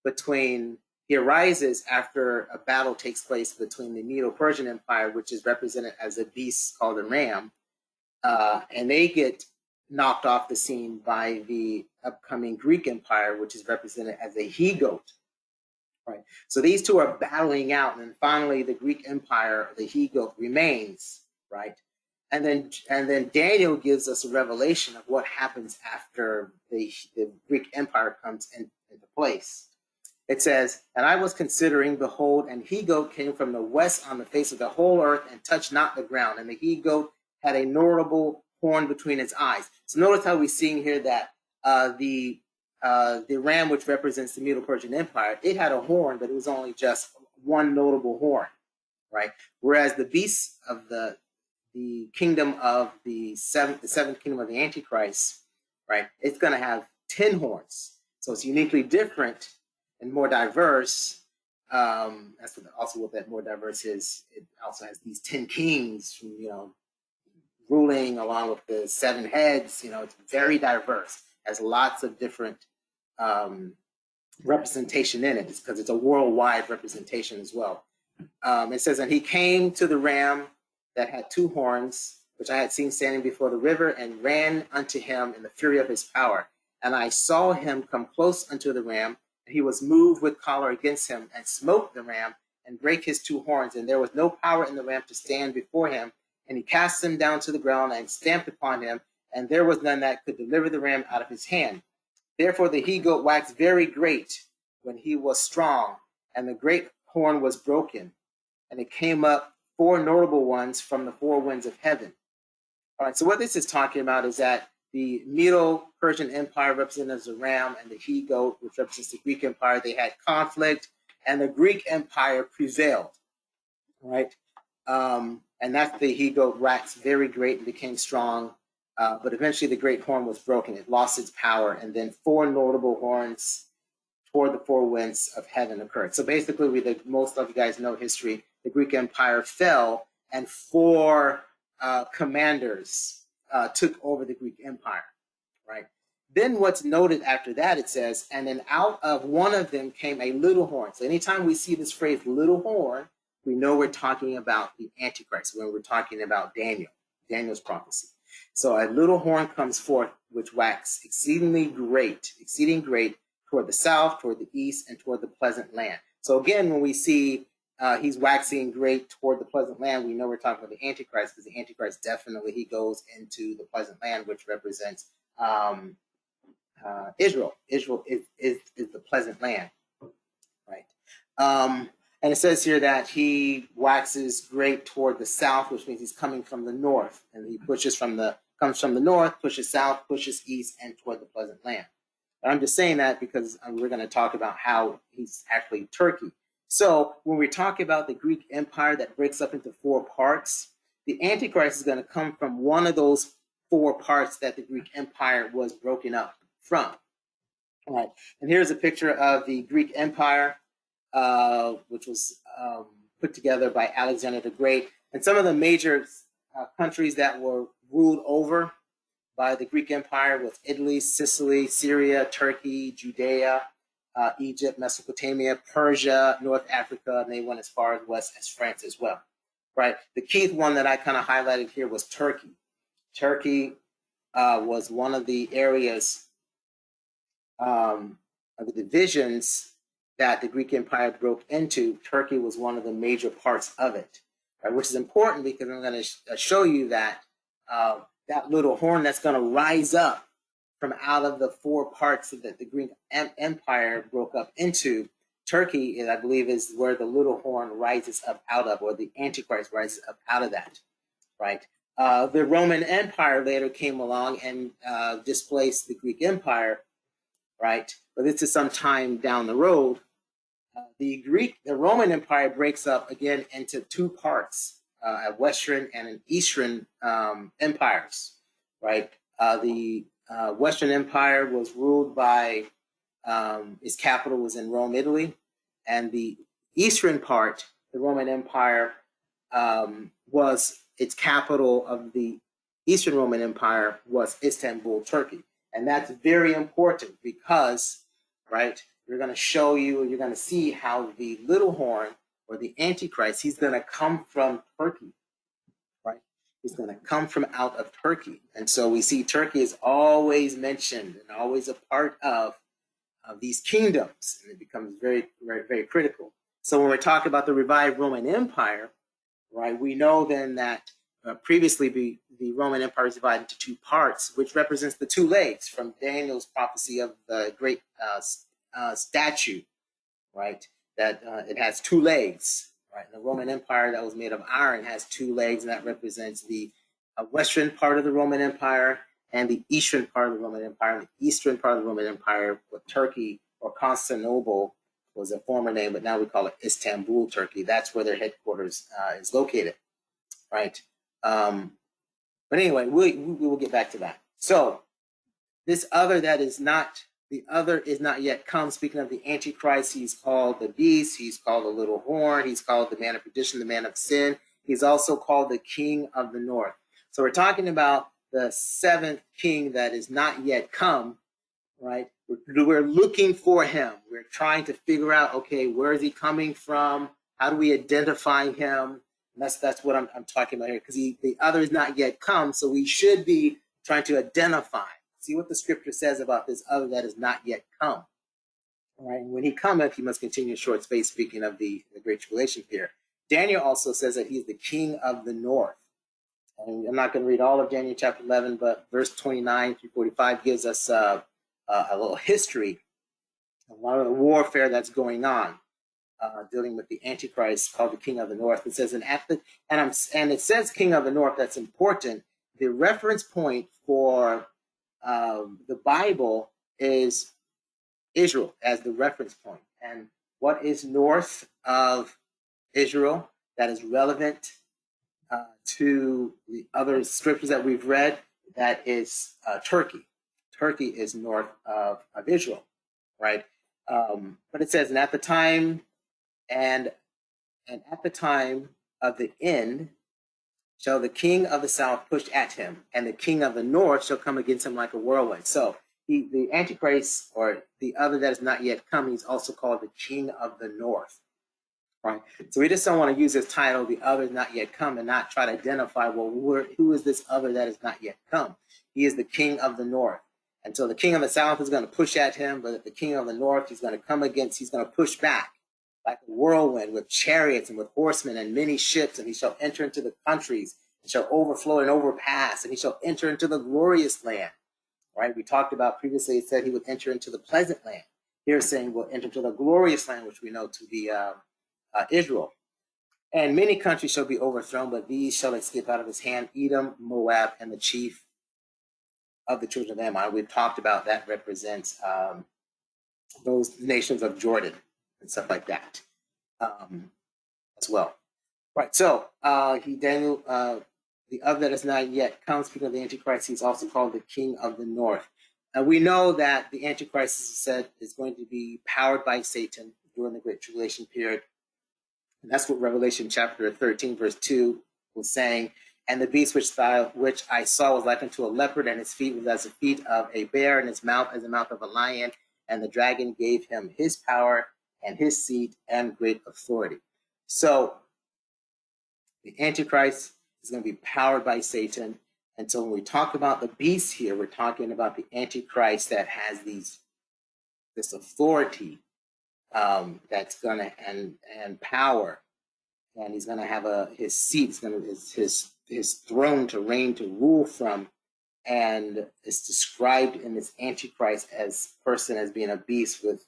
Speaker 1: between. He arises after a battle takes place between the Medo-Persian Empire, which is represented as a beast called a ram, and they get knocked off the scene by the upcoming Greek Empire, which is represented as a he-goat. Right. So these two are battling out, and finally the Greek Empire, the he-goat, remains. Right. And then Daniel gives us a revelation of what happens after the Greek Empire comes into place. It says, and I was considering, behold, and he-goat came from the west on the face of the whole earth and touched not the ground. And the he-goat had a notable horn between its eyes. So notice how we're seeing here that the ram, which represents the Medo-Persian Empire, it had a horn, but it was only just one notable horn, right? Whereas the beast of the kingdom of the seventh kingdom of the Antichrist, right, it's going to have 10 horns. So it's uniquely different and more diverse. That's also what that more diverse is. It also has these 10 kings, ruling along with the 7 heads. It's very diverse. Has lots of different representation in it, because it's a worldwide representation as well. It says, and he came to the ram that had 2 horns, which I had seen standing before the river, and ran unto him in the fury of his power. And I saw him come close unto the ram, and he was moved with choler against him, and smote the ram, and brake his 2 horns, and there was no power in the ram to stand before him. And he cast him down to the ground, and stamped upon him, and there was none that could deliver the ram out of his hand. Therefore the he-goat waxed very great when he was strong, and the great horn was broken, and it came up 4 notable ones from the 4 winds of heaven. All right, so what this is talking about is that the Medo-Persian Empire, represented as a ram, and the he-goat, which represents the Greek Empire, they had conflict, and the Greek Empire prevailed. Right? And that's the he-goat waxed very great and became strong. But eventually the great horn was broken. It lost its power. And then 4 notable horns toward the 4 winds of heaven occurred. So basically, most of you guys know history. The Greek Empire fell, and 4 commanders took over the Greek Empire. Right? Then what's noted after that, it says, and then out of one of them came a little horn. So anytime we see this phrase little horn, we know we're talking about the Antichrist, when we're talking about Daniel's prophecy. So a little horn comes forth, which wax exceeding great toward the south, toward the east, and toward the pleasant land. So again, when we see he's waxing great toward the pleasant land, we know we're talking about the Antichrist, because the Antichrist definitely, he goes into the pleasant land, which represents Israel. Israel is the pleasant land, right? And it says here that he waxes great toward the south, which means he's coming from the north, and he comes from the north, pushes south, pushes east, and toward the pleasant land. And I'm just saying that because we're going to talk about how he's actually Turkey. So when we talk about the Greek Empire that breaks up into 4 parts, the Antichrist is going to come from one of those 4 parts that the Greek Empire was broken up from. All right. And here's a picture of the Greek Empire, which was put together by Alexander the Great. And some of the major countries that were ruled over by the Greek Empire was Italy, Sicily, Syria, Turkey, Judea, Egypt, Mesopotamia, Persia, North Africa, and they went as far as west as France as well. Right. The key one that I kind of highlighted here was Turkey. Turkey was one of the areas of the divisions that the Greek Empire broke into. Turkey was one of the major parts of it, right? Which is important because I'm going to show you that that little horn that's going to rise up from out of the 4 parts that the Greek Empire broke up into. Turkey, I believe, is where the little horn rises up out of, or the Antichrist rises up out of that, right? The Roman Empire later came along and displaced the Greek Empire, right? But this is some time down the road. The Roman Empire breaks up again into 2 parts, a Western and an Eastern empires, right? The Western Empire was ruled by, its capital was in Rome, Italy, and the Eastern part, the Roman Empire, was its capital of the Eastern Roman Empire was Istanbul, Turkey. And that's very important because, right, we're going to show you, you're going to see how the little horn, or the Antichrist, he's going to come from Turkey, right? He's going to come from out of Turkey. And so we see Turkey is always mentioned and always a part of these kingdoms, and it becomes very, very, very critical. So when we're talking about the revived Roman Empire, right, we know then that previously the Roman Empire is divided into 2 parts, which represents the 2 legs from Daniel's prophecy of the great statue, right? That it has 2 legs, right? The Roman Empire that was made of iron has 2 legs, and that represents the western part of the Roman Empire and the eastern part of the Roman Empire. And the eastern part of the Roman Empire, with Turkey, or Constantinople was a former name, but now we call it Istanbul, Turkey. That's where their headquarters is located, right? But anyway, we will get back to that. So this other that is not, the other is not yet come. Speaking of the Antichrist, he's called the beast. He's called the little horn. He's called the man of perdition, the man of sin. He's also called the king of the north. So we're talking about the 7th king that is not yet come, right? We're looking for him. We're trying to figure out, okay, where is he coming from? How do we identify him? And that's what I'm talking about here, because the other is not yet come, so we should be trying to identify, see what the scripture says about this other that is not yet come. All right, and when he cometh, he must continue short space, speaking of the Great Tribulation period. Daniel also says that he's the king of the north. And I'm not going to read all of Daniel chapter 11, but verse 29 through 45 gives us a little history, a lot of the warfare that's going on, dealing with the Antichrist called the king of the north. It says, and it says king of the north, that's important. The reference point for the Bible is Israel as the reference point. And what is north of Israel that is relevant to the other scriptures that we've read? That is Turkey. Turkey is north of Israel, right? But it says, and at the time of the end shall the king of the south push at him, and the king of the north shall come against him like a whirlwind. So the Antichrist, or the other that is not yet come, he's also called the King of the North. Right. So we just don't want to use this title, the other is not yet come, and not try to identify, well, who is this other that is not yet come? He is the King of the North. And so the King of the South is going to push at him, but the King of the North, he's going to come against, he's going to push back like a whirlwind with chariots and with horsemen and many ships, and he shall enter into the countries and shall overflow and overpass, and he shall enter into the glorious land. Right? We talked about previously, it said he would enter into the pleasant land. Here it's saying we'll enter into the glorious land, which we know to be Israel. And many countries shall be overthrown, but these shall escape out of his hand: Edom, Moab, and the chief of the children of Ammon. We've talked about that represents those nations of Jordan and stuff like that as well. Right, so Daniel, the other that is not yet come, speaking of the Antichrist, he's also called the King of the North. And we know that the Antichrist, as I said, is going to be powered by Satan during the Great Tribulation period. And that's what Revelation chapter 13, verse 2 was saying. And the beast which I saw was like unto a leopard, and his feet was as the feet of a bear, and his mouth as the mouth of a lion. And the dragon gave him his power and his seat and great authority. So the Antichrist is going to be powered by Satan. And so when we talk about the beast here, we're talking about the Antichrist that has this authority that's going to and power, and he's going to have his seat, his throne to reign, to rule from, and it's described in this Antichrist as person as being a beast with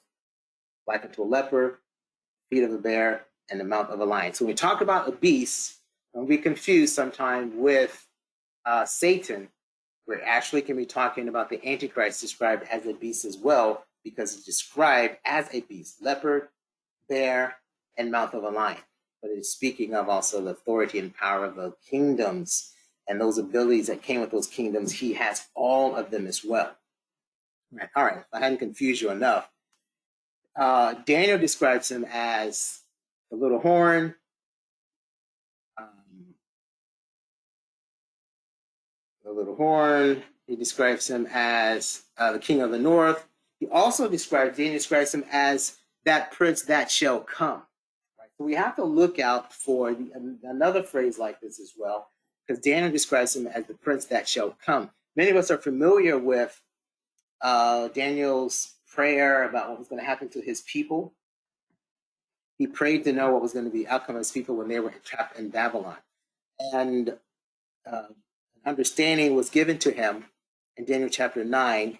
Speaker 1: like unto a leopard, feet of a bear, and the mouth of a lion. So when we talk about a beast, don't be confused sometimes with Satan. We actually can be talking about the Antichrist described as a beast as well, because it's described as a beast: leopard, bear, and mouth of a lion. But it's speaking of also the authority and power of the kingdoms and those abilities that came with those kingdoms. He has all of them as well. All right, if I hadn't confused you enough, Daniel describes him as the little horn, He describes him as the King of the North. Daniel describes him as that prince that shall come. Right? So we have to look out for another phrase like this as well, because Daniel describes him as the prince that shall come. Many of us are familiar with Daniel's prayer about what was going to happen to his people. He prayed to know what was going to be the outcome of his people when they were trapped in Babylon. And understanding was given to him in Daniel chapter 9.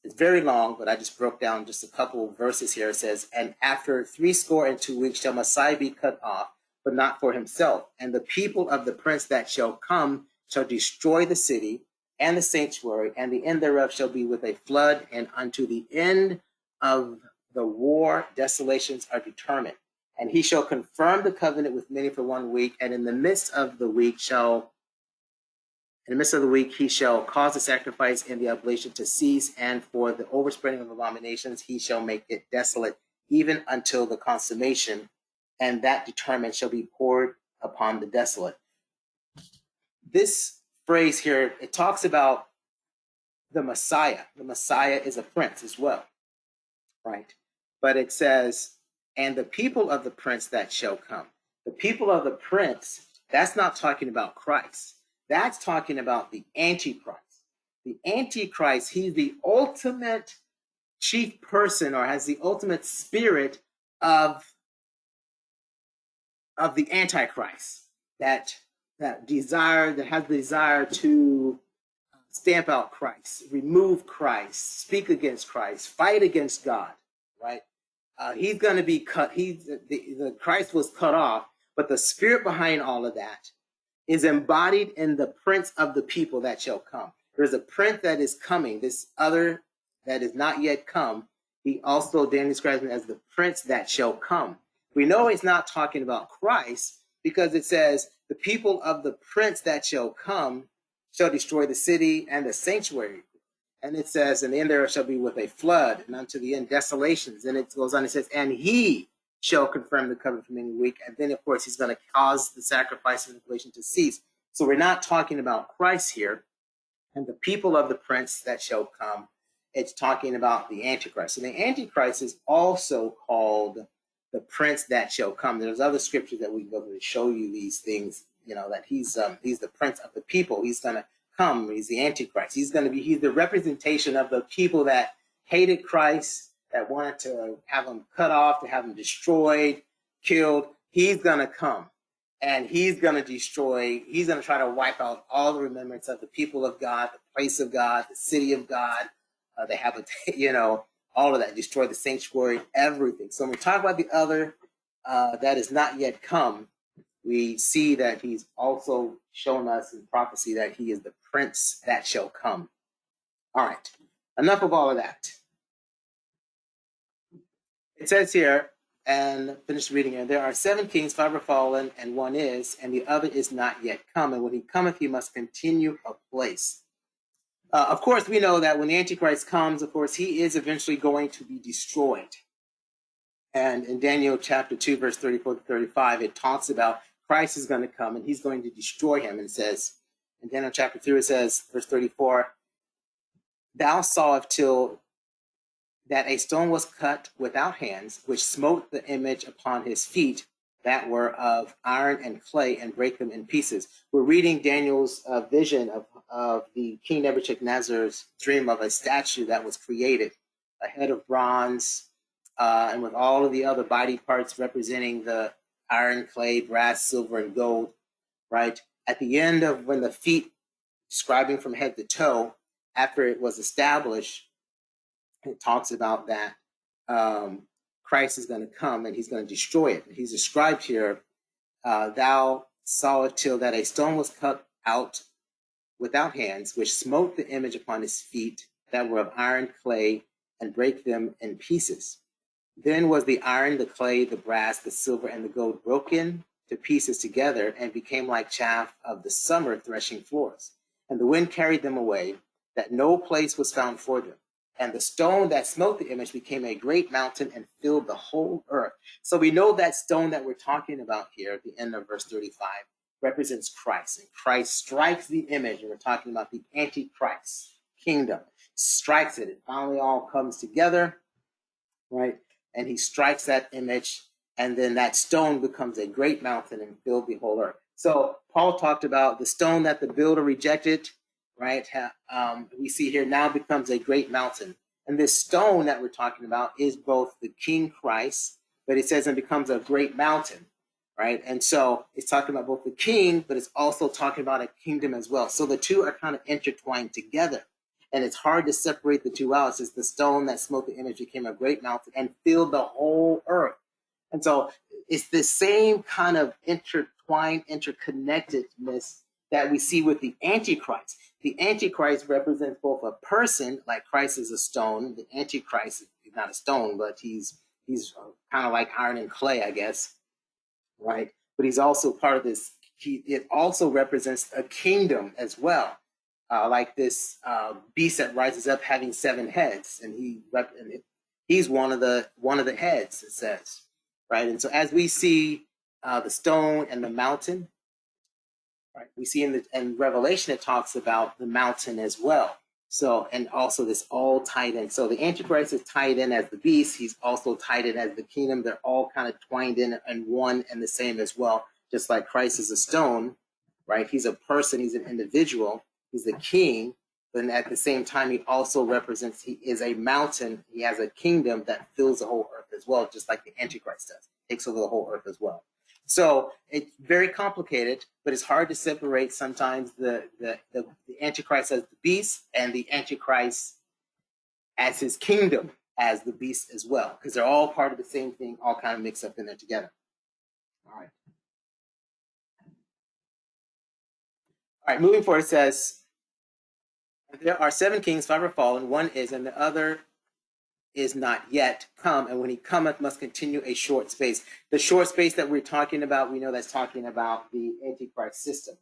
Speaker 1: It's very long, but I just broke down just a couple of verses here. It says, and after 62 weeks shall Messiah be cut off, but not for himself. And the people of the prince that shall come shall destroy the city and the sanctuary, and the end thereof shall be with a flood, and unto the end of the war desolations are determined. And he shall confirm the covenant with many for 1 week, and in the midst of the week he shall cause the sacrifice and the oblation to cease, and for the overspreading of abominations he shall make it desolate, even until the consummation, and that determined shall be poured upon the desolate. This phrase here, it talks about the Messiah. The Messiah is a prince as well, right? But it says, and the people of the prince that shall come. The people of the prince, that's not talking about Christ. That's talking about the Antichrist. The Antichrist, he's the ultimate chief person, or has the ultimate spirit of the Antichrist, that has the desire to stamp out Christ, remove Christ, speak against Christ, fight against God, right? He's going to be cut. The Christ was cut off, but the spirit behind all of that is embodied in the prince of the people that shall come. There's a prince that is coming, this other that is not yet come. Daniel describes him as the prince that shall come. We know he's not talking about Christ, because it says the people of the prince that shall come shall destroy the city and the sanctuary. And it says, and the end thereof shall be with a flood, and unto the end desolations. And it goes on, it says, and he shall confirm the covenant for many weeks. And then, of course, he's going to cause the sacrifice and oblation to cease. So we're not talking about Christ here. And the people of the prince that shall come. it's talking about the Antichrist. And the Antichrist is also called the prince that shall come. There's other scriptures that we go to show you these things, that he's the prince of the people. He's going to come. He's the Antichrist. He's the representation of the people that hated Christ, that wanted to have him cut off, to have him destroyed, killed. He's going to come. And he's going to destroy, he's going to try to wipe out all the remembrance of the people of God, the place of God, the city of God. They have, all of that, destroy the sanctuary, everything. So when we talk about the other that is not yet come, we see that he's also shown us in prophecy that he is the prince that shall come. All right, enough of all of that. It says here, and finish reading here, there are 7 kings, 5 are fallen, and 1 is, and the other is not yet come. And when he cometh, he must continue a place. Of course, we know that when the Antichrist comes, of course, he is eventually going to be destroyed. And in Daniel chapter 2, verse 34 to 35, it talks about Christ is going to come and he's going to destroy him. And it says, in Daniel chapter 2, it says, verse 34, thou sawest till that a stone was cut without hands, which smote the image upon his feet, that were of iron and clay, and brake them in pieces. We're reading Daniel's vision of the King Nebuchadnezzar's dream of a statue that was created, a head of bronze, and with all of the other body parts representing the iron, clay, brass, silver, and gold, right? At the end of when the feet, describing from head to toe, after it was established, it talks about that Christ is going to come and he's going to destroy it. He's described here, thou sawest till that a stone was cut out without hands, which smote the image upon his feet, that were of iron, clay, and brake them in pieces. Then was the iron, the clay, the brass, the silver, and the gold broken to pieces together, and became like chaff of the summer threshing floors. And the wind carried them away, that no place was found for them. And the stone that smote the image became a great mountain and filled the whole earth. So we know that stone that we're talking about here at the end of verse 35 represents Christ. And Christ strikes the image, and we're talking about the Antichrist kingdom. Strikes it. It finally all comes together, right? And he strikes that image, and then that stone becomes a great mountain and filled the whole earth. So Paul talked about the stone that the builder rejected, right? We see here now becomes a great mountain. And this stone that we're talking about is both the King Christ, but it says it becomes a great mountain, right? And so it's talking about both the king, but it's also talking about a kingdom as well. So the two are kind of intertwined together. And it's hard to separate the two out. It says the stone that smote the image became a great mountain and filled the whole earth. And so it's the same kind of intertwined, interconnectedness that we see with the Antichrist. The Antichrist represents both a person, like Christ is a stone. The Antichrist is not a stone, but he's kind of like iron and clay, I guess, right? But he's also part of this. It also represents a kingdom as well, like this beast that rises up having 7 heads, and he's one of the heads. It says, right? And so as we see the stone and the mountain. Right. We see in Revelation, it talks about the mountain as well. So, and also this all tied in. So the Antichrist is tied in as the beast. He's also tied in as the kingdom. They're all kind of twined in and one and the same as well. Just like Christ is a stone, right? He's a person. He's an individual. He's the king. But at the same time, he also represents, he is a mountain. He has a kingdom that fills the whole earth as well, just like the Antichrist does. Takes over the whole earth as well. So it's very complicated, but it's hard to separate sometimes the Antichrist as the beast and the Antichrist as his kingdom as the beast as well, because they're all part of the same thing, all kind of mixed up in there together. All right, moving forward, it says, there are 7 kings, 5 are fallen, 1 is, and the other is not yet come, and when he cometh must continue a short space. The short space that we're talking about, we know that's talking about the Antichrist system.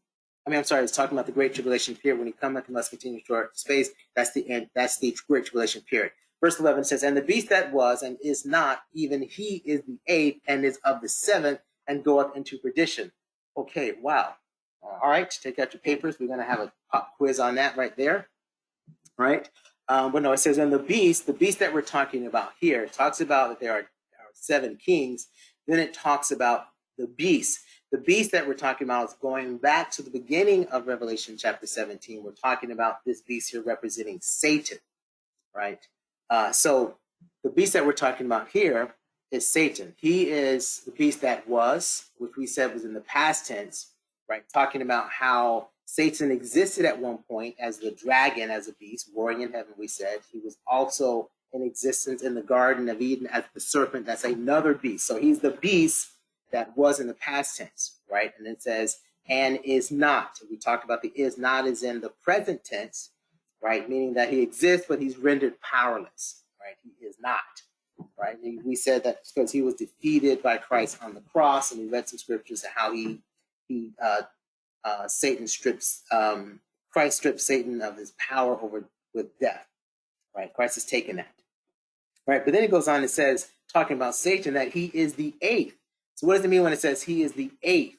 Speaker 1: It's talking about the Great Tribulation period. When he cometh, he must continue short space. That's the end. That's the Great Tribulation period. Verse 11 says, and the beast that was and is not, even he is the 8th and is of the 7th and goeth into perdition. Okay, wow. All right, take out your papers. We're going to have a pop quiz on that right there. Right? But no, it says, and the beast that we're talking about here, it talks about that there are 7 kings. Then it talks about the beast. The beast that we're talking about is going back to the beginning of Revelation chapter 17. We're talking about this beast here representing Satan, right? So the beast that we're talking about here is Satan. He is the beast that was, which we said was in the past tense, right? Talking about how Satan existed at one point as the dragon, as a beast, warring in heaven, we said. He was also in existence in the Garden of Eden as the serpent. That's another beast. So he's the beast that was in the past tense, right? And it says, and is not. We talked about the is not is in the present tense, right? Meaning that he exists, but he's rendered powerless, right? He is not, right? We said that because he was defeated by Christ on the cross, and we read some scriptures of how Satan strips, Christ strips Satan of his power over with death, right? Christ has taken that, right? But then it goes on and says, talking about Satan, that he is the 8th. So what does it mean when it says he is the 8th?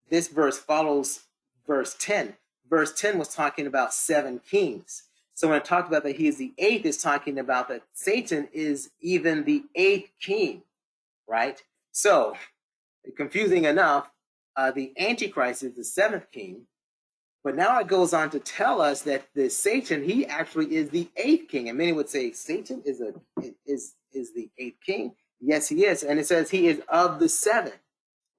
Speaker 1: This verse follows verse 10. Verse 10 was talking about 7 kings. So when it talked about that he is the 8th, it's talking about that Satan is even the 8th king, right? So, confusing enough, the Antichrist is the 7th king, but now it goes on to tell us that the Satan, he actually is the 8th king. And many would say Satan is the 8th king. Yes, he is. And it says he is of the 7,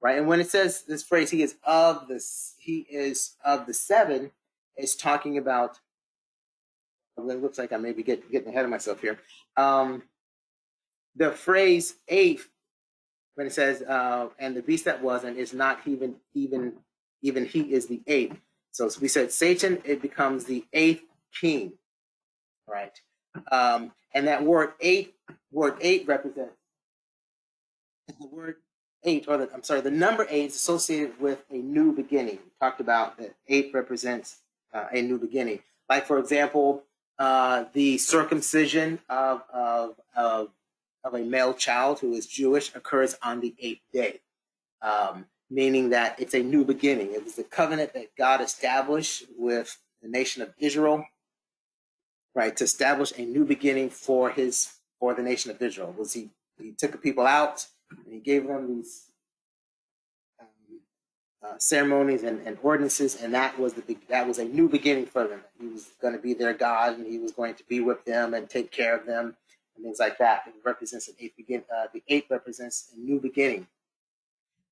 Speaker 1: right? And when it says this phrase, he is of the 7, it's talking about, it looks like I may be getting ahead of myself here. The phrase 8th, when it says, and the beast that was and is not even he is the 8th. So we said Satan, it becomes the 8th king, right? And that word 8 represents the word 8, or the number 8 is associated with a new beginning. We talked about that 8 represents a new beginning. Like, for example, the circumcision of a male child who is Jewish occurs on the 8th day, meaning that it's a new beginning. It was the covenant that God established with the nation of Israel, right, to establish a new beginning for the nation of Israel. He took the people out and he gave them these ceremonies and ordinances, and that was a new beginning for them. He was going to be their God, and he was going to be with them and take care of them and things like that. It represents an 8th the 8 represents a new beginning.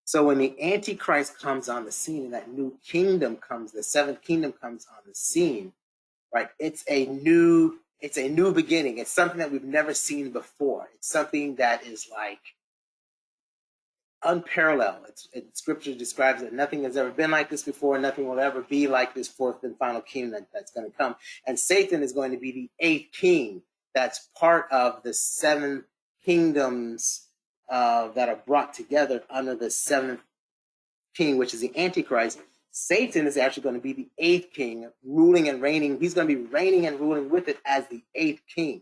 Speaker 1: So when the Antichrist comes on the scene and that new kingdom comes, the 7th kingdom comes on the scene, right? It's a new beginning. It's something that we've never seen before. It's something that is like unparalleled. Scripture describes that nothing has ever been like this before. Nothing will ever be like this 4th and final kingdom that's going to come. And Satan is going to be the 8th king. That's part of the 7 kingdoms that are brought together under the 7th king, which is the Antichrist. Satan is actually going to be the 8th king, ruling and reigning. He's going to be reigning and ruling with it as the 8th king.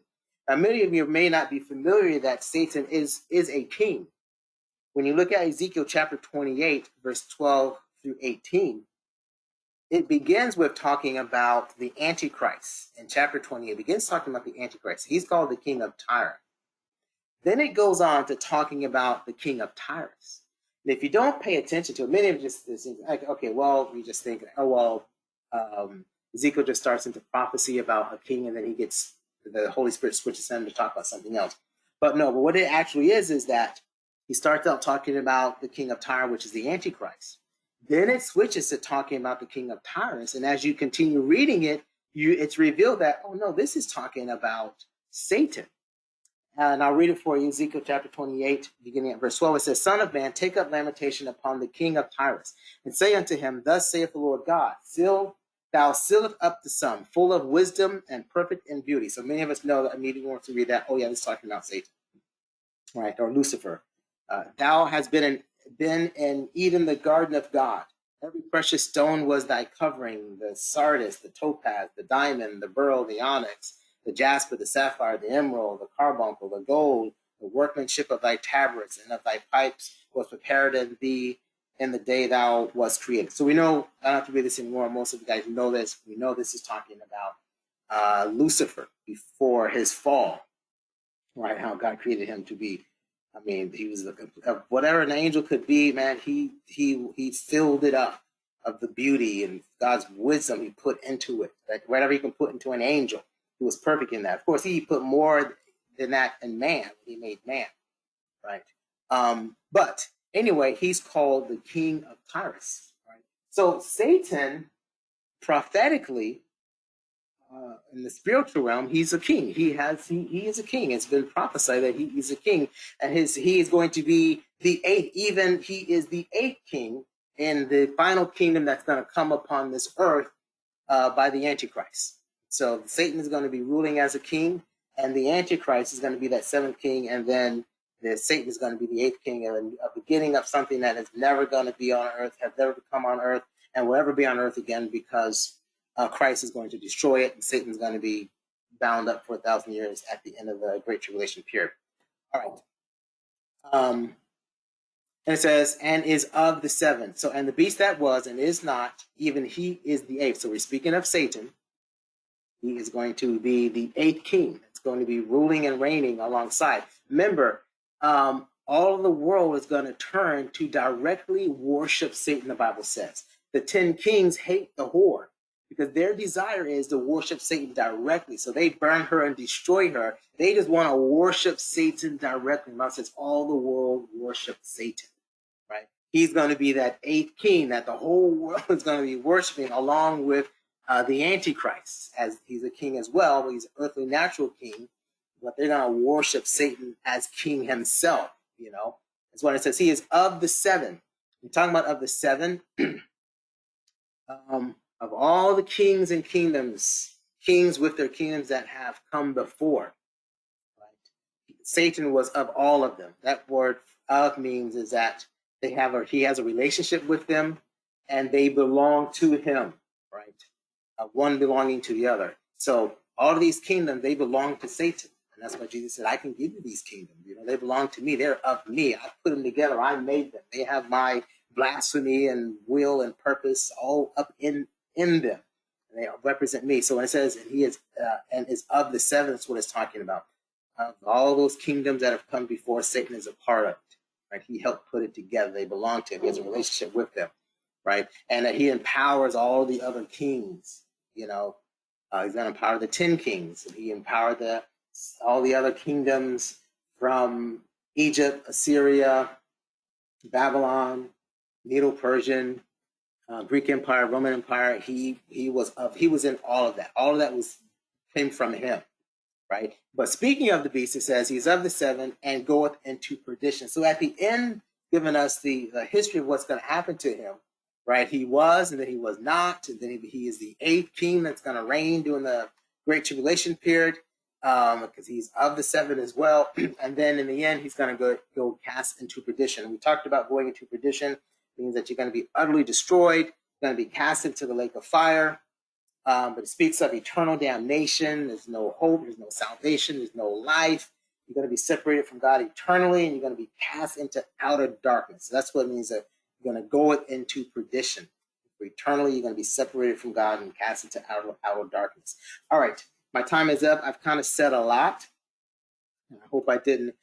Speaker 1: Now, many of you may not be familiar that Satan is a king. When you look at Ezekiel chapter 28, verse 12 through 18, it begins with talking about the Antichrist. In chapter 20, it begins talking about the Antichrist. He's called the king of Tyre. Then it goes on to talking about the king of Tyrus. And if you don't pay attention to it, many of you just think, like, okay, well, we just think, Ezekiel just starts into prophecy about a king, and then the Holy Spirit switches him to talk about something else. But what it actually is that he starts out talking about the king of Tyre, which is the Antichrist. Then it switches to talking about the king of Tyrus. And as you continue reading it, it's revealed that, oh no, this is talking about Satan. And I'll read it for you, Ezekiel chapter 28, beginning at verse 12. It says, Son of man, take up lamentation upon the king of Tyrus, and say unto him, Thus saith the Lord God, thou sealest up the sum, full of wisdom and perfect in beauty. So many of us know that immediately want to read that. Oh yeah, this is talking about Satan, right? Or Lucifer. Thou hast been in Eden, the garden of God. Every precious stone was thy covering, the sardius, the topaz, the diamond, the beryl, the onyx, the jasper, the sapphire, the emerald, the carbuncle, the gold. The workmanship of thy tabrets and of thy pipes was prepared in thee in the day thou wast created. So we know, I don't have to read this anymore. Most of you guys know this. We know this is talking about Lucifer before his fall, right? How God created him to be. I mean, he was whatever an angel could be, man. He filled it up of the beauty and God's wisdom he put into it. Like whatever he can put into an angel, he was perfect in that. Of course, he put more than that in man. He made man, right? But anyway, he's called the king of Tyrus, right? So Satan, prophetically, in the spiritual realm, he's a king. He is a king. It's been prophesied that he is a king, and he is going to be the eighth. Even he is the eighth king in the final kingdom that's going to come upon this earth by the Antichrist. So Satan is going to be ruling as a king, and the Antichrist is going to be that seventh king, and then Satan is going to be the eighth king, and a beginning of something that is never going to be on earth, have never come on earth, and will ever be on earth again, because Christ is going to destroy it, and Satan's going to be bound up for 1,000 years at the end of the Great Tribulation period. All right. And it says, and is of the seven. So, and the beast that was and is not, even he is the eighth. So we're speaking of Satan. He is going to be the eighth king. It's going to be ruling and reigning alongside. Remember, all of the world is going to turn to directly worship Satan, the Bible says. The 10 kings hate the whore, because their desire is to worship Satan directly. So they burn her and destroy her. They just want to worship Satan directly. The Bible says all the world worship Satan, right? He's going to be that eighth king that the whole world is going to be worshiping, along with the Antichrist, as he's a king as well, but he's an earthly natural king. But they're going to worship Satan as king himself, you know. That's what it says. He is of the seven. We're talking about of the seven. Of all the kings and kingdoms, kings with their kingdoms that have come before, right? Satan was of all of them. That word "of" means is that he has a relationship with them, and they belong to him, right? One belonging to the other. So all of these kingdoms, they belong to Satan, and that's why Jesus said, "I can give you these kingdoms. You know, they belong to me. They're of me. I put them together. I made them. They have my blasphemy and will and purpose all up in them, and they represent me." So when it says, and he is and is of the seven, that's what it's talking about. All those kingdoms that have come before, Satan is a part of it, right? He helped put it together. They belong to him. He has a relationship with them, right? And that he empowers all the other kings. You know, he's going to empower the 10 kings, and he empowered all the other kingdoms from Egypt, Assyria, Babylon, Medo-Persian, Greek Empire, Roman Empire. He was in all of that. All of that came from him, right? But speaking of the beast, it says he's of the seven and goeth into perdition. So at the end, giving us the history of what's going to happen to him, right? He was, and then he was not, and then he is the eighth king that's going to reign during the Great Tribulation period, because he's of the seven as well. And then in the end, he's going to go cast into perdition. We talked about going into perdition means that you're going to be utterly destroyed, going to be cast into the lake of fire. But it speaks of eternal damnation. There's no hope. There's no salvation. There's no life. You're going to be separated from God eternally, and you're going to be cast into outer darkness. So that's what it means that you're going to go into perdition. For eternally, you're going to be separated from God and cast into outer darkness. All right, my time is up. I've kind of said a lot. I hope I didn't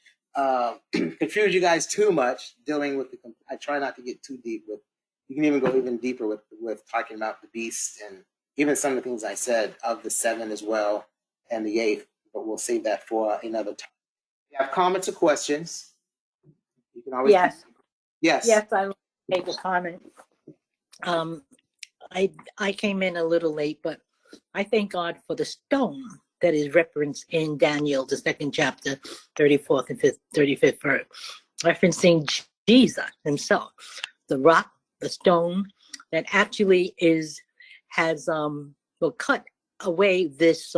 Speaker 1: confuse you guys too much dealing with I try not to get too deep with. You can even go even deeper with talking about the beast and even some of the things I said of the seven as well and the eighth, but we'll save that for another time. If you have comments or questions, you can always.
Speaker 2: Yes.
Speaker 1: Yes.
Speaker 2: I will make a comment. I came in a little late, but I thank God for the stone that is referenced in Daniel, the 2nd chapter, 34th and 35th verse, referencing Jesus himself. The rock, the stone that actually has cut away this